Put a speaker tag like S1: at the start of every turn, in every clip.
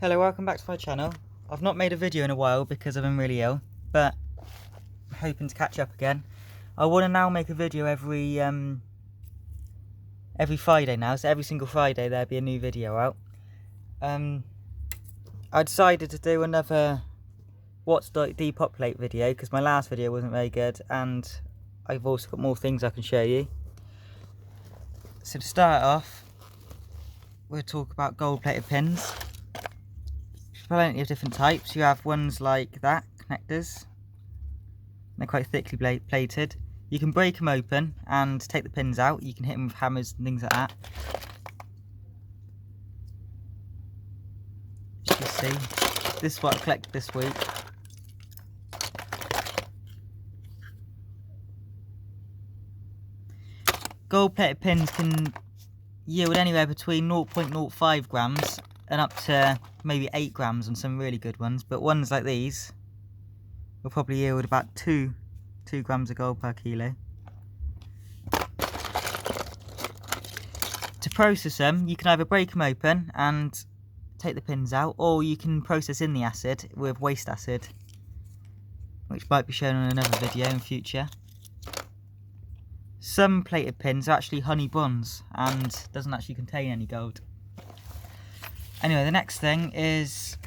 S1: Hello, welcome back to my channel. I've not made a video in a while because I've been really ill, but I'm hoping to catch up again. I want to now make a video every Friday now, so every single Friday there'll be a new video out. I decided to do another what's depopulate video because my last video wasn't very good, and I've also got more things I can show you. So to start off, we'll talk about gold-plated pins. Plenty of different types. You have ones like that, connectors. They're quite thickly plated. You can break them open and take the pins out. You can hit them with hammers and things like that. As you see, this is what I collected this week. Gold-plated pins can yield anywhere between 0.05 grams and up to maybe 8 grams on some really good ones, but ones like these will probably yield about 2 grams of gold per kilo. To process them, you can either break them open and take the pins out, or you can process in the acid with waste acid, which might be shown on another video in future. Some plated pins are actually honey bronze and doesn't actually contain any gold. Anyway, the next thing is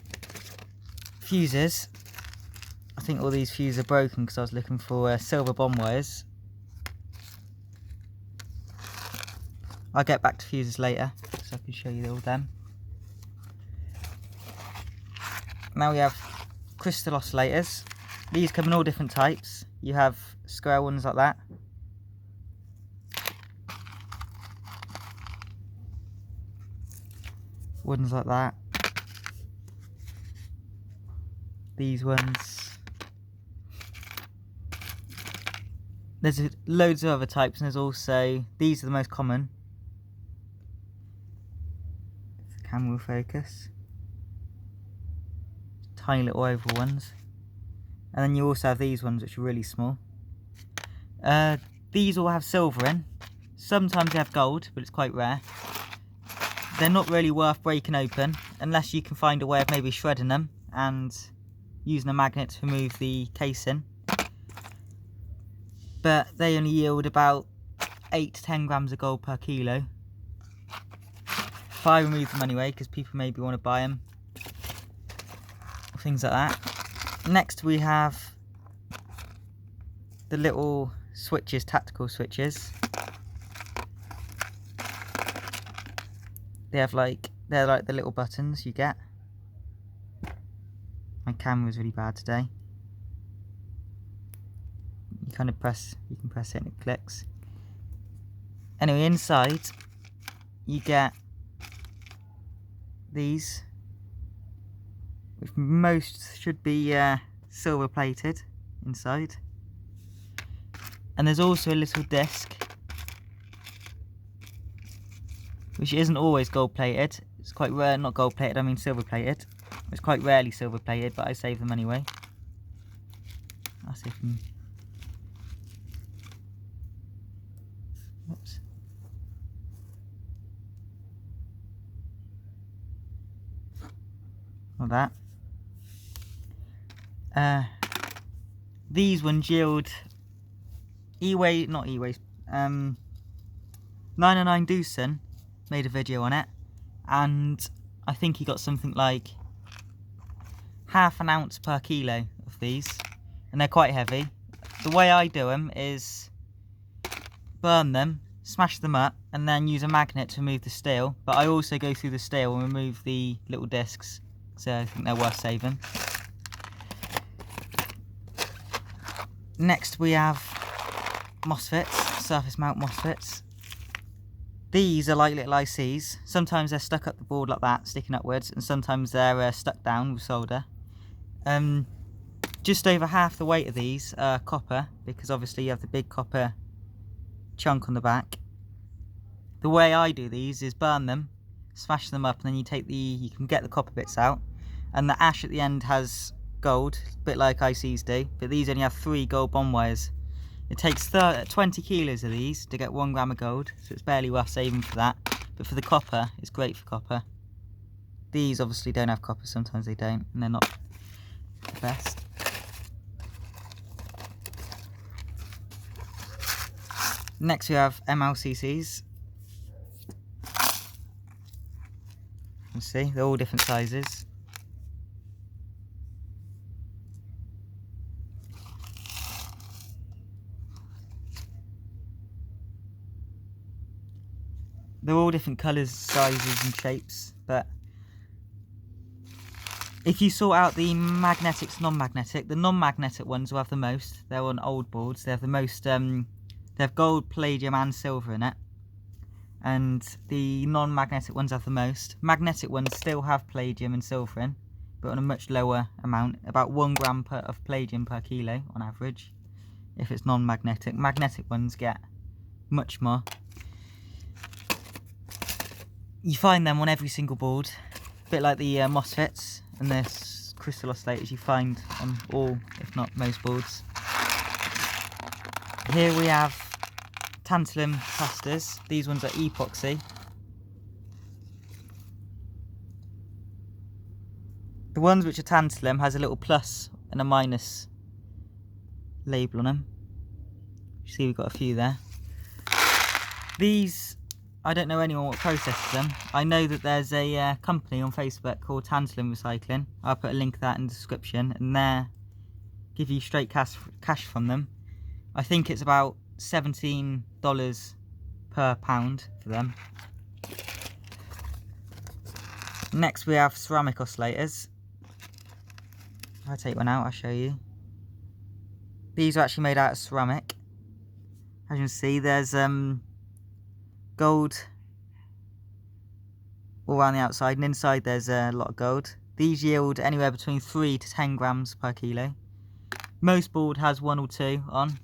S1: fuses. I think all these fuses are broken because I was looking for silver bond wires. I'll get back to fuses later so I can show you all them. Now we have crystal oscillators. These come in all different types. You have square ones like that. Ones like that. These ones. There's loads of other types, and there's also, these are the most common. If the camera will focus. Tiny little oval ones. And then you also have these ones which are really small. These all have silver in. Sometimes they have gold, but it's quite rare. They're not really worth breaking open unless you can find a way of maybe shredding them and using a magnet to remove the casing. But they only yield about 8 to 10 grams of gold per kilo. If I remove them anyway, because people maybe want to buy them. Things like that. Next we have the little switches, tactical switches. They're like the little buttons you get. My camera's really bad today. You can press it and it clicks. Anyway, inside you get these, which most should be silver plated inside. And there's also a little disc, which isn't always gold plated. It's quite rare, not gold plated, I mean silver plated. It's quite rarely silver plated, but I save them anyway. I'll see if I can... Whoops. Like that. These ones yield not E-Waste, 909 Dusan made a video on it, and I think he got something like half an ounce per kilo of these, and they're quite heavy. The way I do them is burn them, smash them up, and then use a magnet to remove the steel, but I also go through the steel and remove the little discs, so I think they're worth saving. Next we have MOSFETs, surface mount MOSFETs. These are like little ICs. Sometimes they're stuck up the board like that, sticking upwards, and sometimes they're stuck down with solder. Just over half the weight of these are copper, because obviously you have the big copper chunk on the back. The way I do these is burn them, smash them up, and then you can get the copper bits out, and the ash at the end has gold, a bit like ICs do, but these only have 3 gold bond wires. It takes 20 kilos of these to get 1 gram of gold, so it's barely worth saving for that. But for the copper, it's great for copper. These obviously don't have copper, sometimes they don't, and they're not the best. Next we have MLCCs. You can see, they're all different sizes. They're all different colours, sizes and shapes, but if you sort out the magnetics, non-magnetic, the non-magnetic ones will have the most. They're on old boards. They have the most, they have gold, palladium and silver in it. And the non-magnetic ones have the most. Magnetic ones still have palladium and silver in, but on a much lower amount, about 1 gram of palladium per kilo on average, if it's non-magnetic. Magnetic ones get much more. You find them on every single board, a bit like the MOSFETs and the crystal oscillators you find on all, if not most boards. Here we have tantalum capacitors. These ones are epoxy. The ones which are tantalum has a little plus and a minus label on them. You see we've got a few there. These, I don't know anyone what processes them. I know that there's a company on Facebook called Tantalum Recycling. I'll put a link to that in the description, and they give you straight cash from them. I think it's about $17 per pound for them. Next we have ceramic oscillators. If I take one out, I'll show you. These are actually made out of ceramic. As you can see, there's gold all around the outside, and inside there's a lot of gold. These yield anywhere between 3 to 10 grams per kilo. Most board has 1 or 2 on.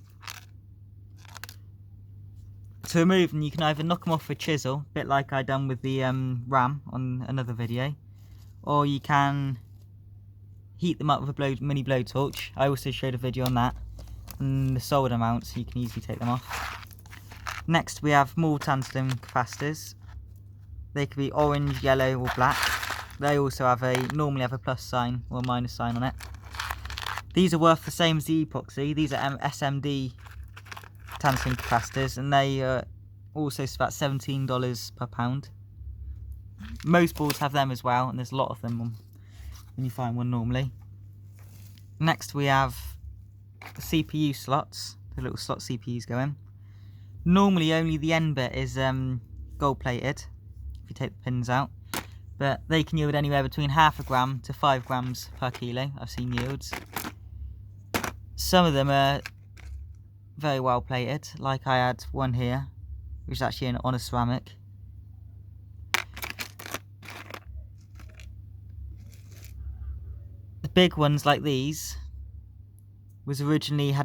S1: To remove them, you can either knock them off with a chisel, a bit like I done with the RAM on another video, or you can heat them up with a mini blowtorch. I also showed a video on that, and the solder mounts, so you can easily take them off. Next we have more tantalum capacitors. They could be orange, yellow or black. They also have normally have a plus sign or a minus sign on it. These are worth the same as the epoxy. These are SMD tantalum capacitors, and they are also about $17 per pound. Most boards have them as well, and there's a lot of them when you find one normally. Next we have the CPU slots, the little slot CPUs go in. Normally only the end bit is gold plated if you take the pins out, but they can yield anywhere between 0.5 gram to 5 grams per kilo. I've seen yields. Some of them are very well plated, like I had one here which is actually on a ceramic. The big ones like these was originally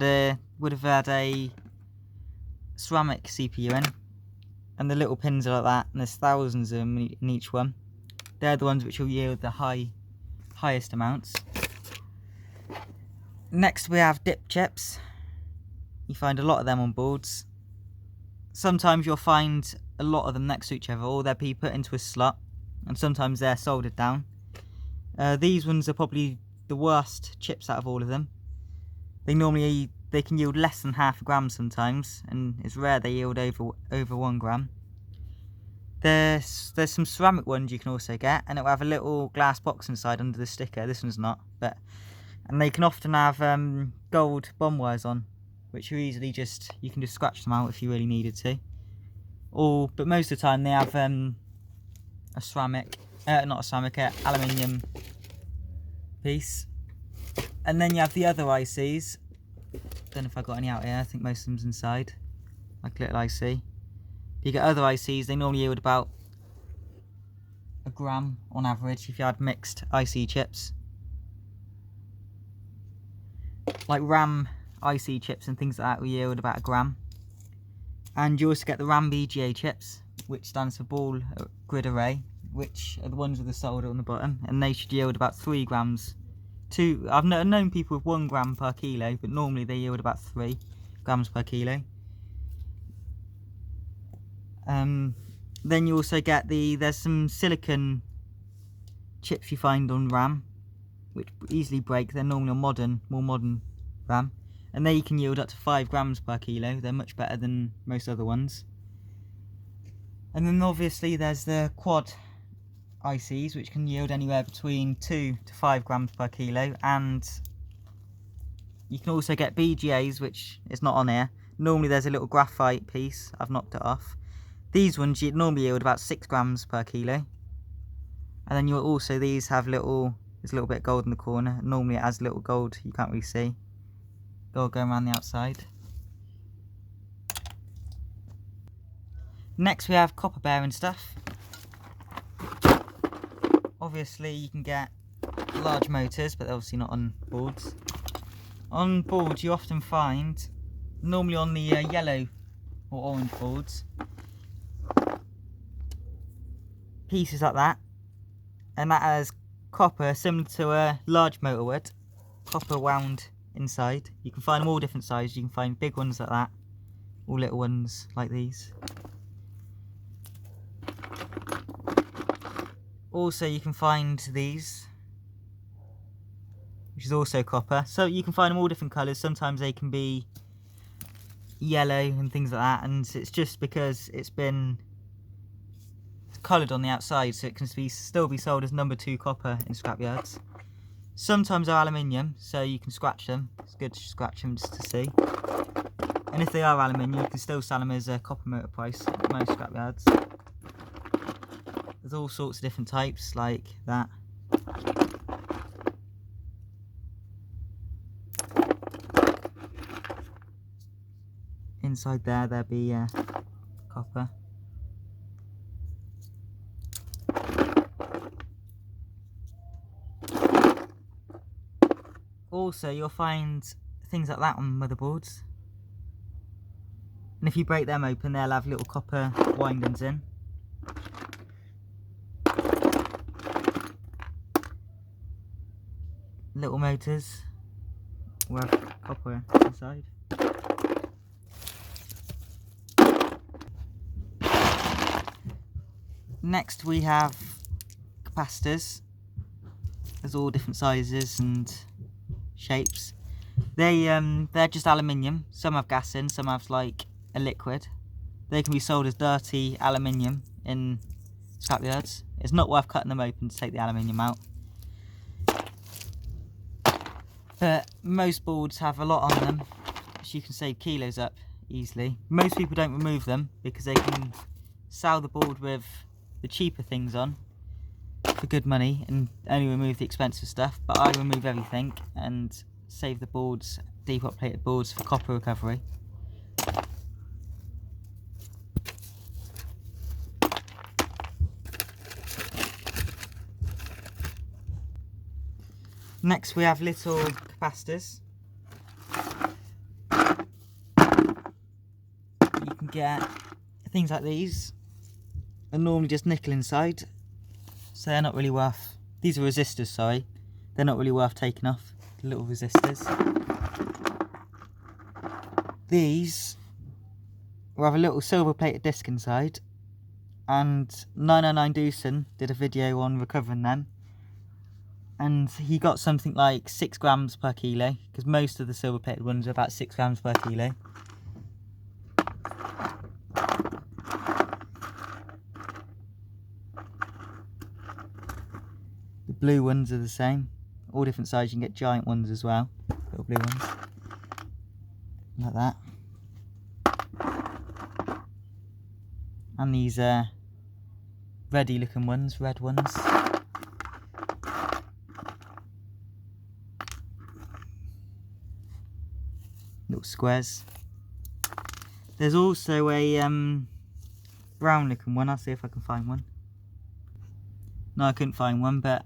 S1: would have had a ceramic CPU in, and the little pins are like that, and there's thousands of them in each one. They're the ones which will yield the highest amounts. Next we have dip chips. You find a lot of them on boards. Sometimes you'll find a lot of them next to each other, or they'll be put into a slot, and sometimes they're soldered down. These ones are probably the worst chips out of all of them. They can yield less than 0.5 gram sometimes, and it's rare they yield over 1 gram. There's some ceramic ones you can also get, and it will have a little glass box inside under the sticker. This one's not, and they can often have gold bond wires on, which are easily you can just scratch them out if you really needed to. But most of the time they have a ceramic, aluminium piece. And then you have the other ICs. Don't know if I got any out here. I think most of them's inside, like a little IC. You get other ICs. They normally yield about 1 gram on average if you had mixed IC chips, like RAM IC chips and things like that will yield about 1 gram. And you also get the RAM BGA chips, which stands for ball grid array, which are the ones with the solder on the bottom, and they should yield about 3 grams. I've known people with 1 gram per kilo, but normally they yield about 3 grams per kilo. Then you also get there's some silicon chips you find on RAM, which easily break. They're normally on more modern RAM, and they can yield up to 5 grams per kilo. They're much better than most other ones. And then obviously there's the quad ICs, which can yield anywhere between 2 to 5 grams per kilo, and you can also get BGAs, which is not on here. Normally there's a little graphite piece, I've knocked it off. These ones you'd normally yield about 6 grams per kilo. And then you'll also, these have there's a little bit of gold in the corner. Normally it has little gold, you can't really see. Gold going around the outside. Next we have copper bearing stuff. Obviously you can get large motors, but they're obviously not on boards. On boards you often find, normally on the yellow or orange boards, pieces like that, and that has copper similar to a large motor would, copper wound inside. You can find them all different sizes. You can find big ones like that, or little ones like these. Also you can find these, which is also copper. So you can find them all different colours. Sometimes they can be yellow and things like that, and it's just because it's been coloured on the outside, so it can still be sold as number 2 copper in scrapyards. Sometimes they're aluminium, so you can scratch them. It's good to scratch them just to see. And if they are aluminium, you can still sell them as a copper motor price at most scrapyards. There's all sorts of different types like that. Inside there'll be copper. Also you'll find things like that on motherboards, and if you break them open they'll have little copper windings in. Little motors will have copper inside. Next we have capacitors. There's all different sizes and shapes. They're just aluminium. Some have gas in, some have like a liquid. They can be sold as dirty aluminium in scrapyards. It's not worth cutting them open to take the aluminium out. But most boards have a lot on them, so you can save kilos up easily. Most people don't remove them because they can sell the board with the cheaper things on for good money and only remove the expensive stuff, but I remove everything and save the boards, depopulated boards, for copper recovery. Next we have little capacitors. You can get things like these, are normally just nickel inside, so they're not really worth, these are resistors, sorry, they're not really worth taking off, the little resistors. These will have a little silver plated disc inside, and 999 Dusan did a video on recovering them, and he got something like 6 grams per kilo, because most of the silver plated ones are about 6 grams per kilo. The blue ones are the same, all different sizes. You can get giant ones as well, little blue ones, like that. And these reddy looking ones, red ones. Little squares. There's also a brown looking one. I'll see if I can find one. No, I couldn't find one, but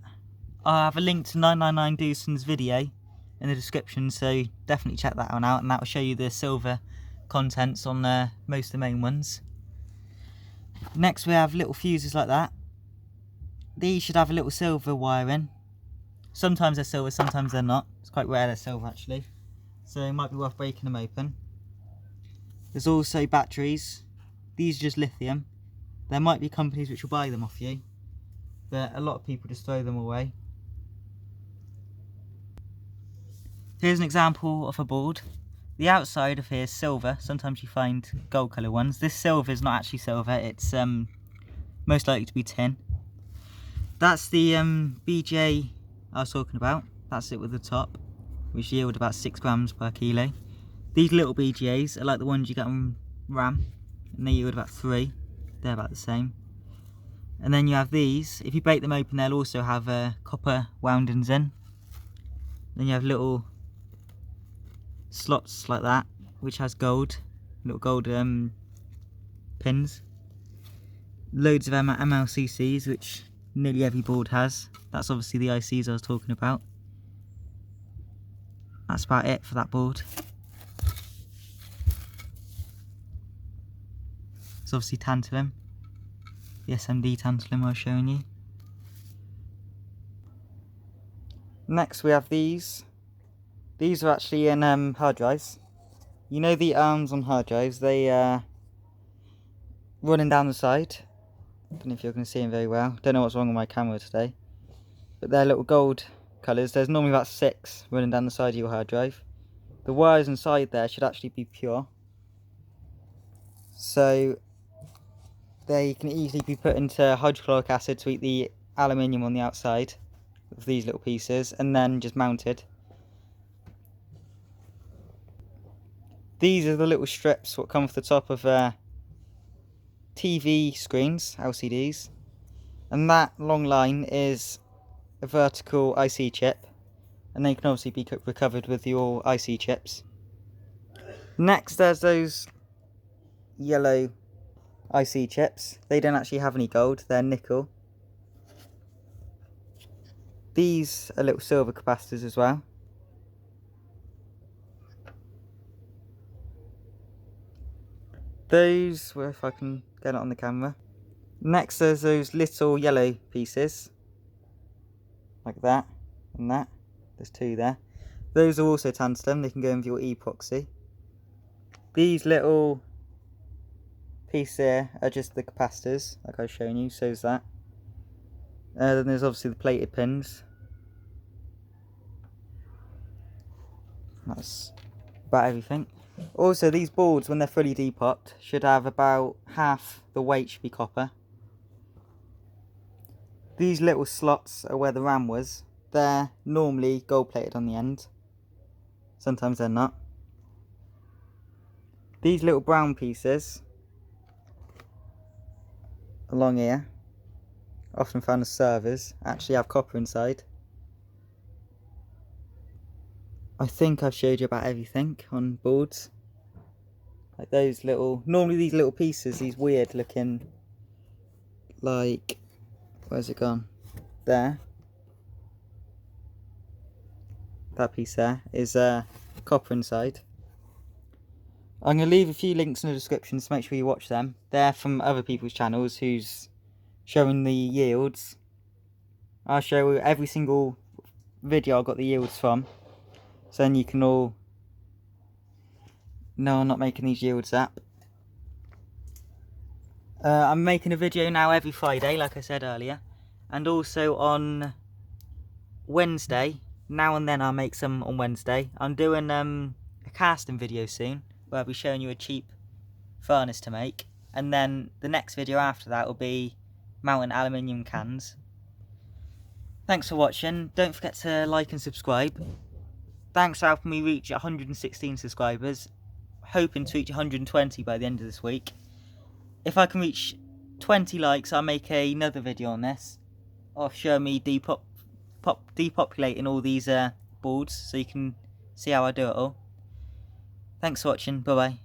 S1: I'll have a link to 999 Dusan's video in the description, so definitely check that one out, and that will show you the silver contents on most of the main ones. Next we have little fuses like that. These should have a little silver wire in. Sometimes they're silver, sometimes they're not. It's quite rare they're silver actually, so it might be worth breaking them open. There's also batteries. These are just lithium. There might be companies which will buy them off you, but a lot of people just throw them away. Here's an example of a board. The outside of here is silver. Sometimes you find gold colour ones. This silver is not actually silver, it's most likely to be tin. That's the BJ I was talking about. That's it with the top, which yield about 6 grams per kilo. These little BGAs are like the ones you get on RAM, and they yield about 3. They're about the same. And then you have these. If you break them open, they'll also have copper woundings in. Then you have little slots like that, which has gold, little gold pins. Loads of MLCCs, which nearly every board has. That's obviously the ICs I was talking about. That's about it for that board. It's obviously tantalum, the SMD tantalum I was showing you. Next we have these. These are actually in hard drives. You know the arms on hard drives, they running down the side. I don't know if you're going to see them very well. Don't know what's wrong with my camera today. But they're little gold colours. There's normally about 6 running down the side of your hard drive. The wires inside there should actually be pure. So they can easily be put into hydrochloric acid to eat the aluminium on the outside of these little pieces, and then just mounted. These are the little strips what come off the top of TV screens, LCDs, and that long line is a vertical IC chip, and they can obviously be recovered with your IC chips. Next there's those yellow IC chips. They don't actually have any gold, they're nickel. These are little silver capacitors as well. Those, well, if I can get it on the camera. Next there's those little yellow pieces, like that and that. There's 2 there. Those are also tantalum, they can go in with your epoxy. These little pieces here are just the capacitors, like I was showing you, so is that. Then there's obviously the plated pins. That's about everything. Also, these boards, when they're fully depopped, should have about half the weight should be copper. These little slots are where the RAM was. They're normally gold plated on the end. Sometimes they're not. These little brown pieces along here, often found as servers, actually have copper inside. I think I've showed you about everything on boards. Like those little, normally these little pieces, these weird looking, like, where's it gone? There. That piece there is copper inside. I'm going to leave a few links in the description to make sure you watch them. They're from other people's channels who's showing the yields. I'll show you every single video I got the yields from. So then you can all know I'm not making these yields up. I'm making a video now every Friday, like I said earlier. And also on Wednesday, now and then I'll make some on Wednesday. I'm doing a casting video soon, where I'll be showing you a cheap furnace to make. And then the next video after that will be mounting aluminium cans. Thanks for watching. Don't forget to like and subscribe. Thanks for helping me reach 116 subscribers. Hoping to reach 120 by the end of this week. If I can reach 20 likes, I'll make another video on this. Of showing me depopulating all these boards, so you can see how I do it all. Thanks for watching. Bye bye.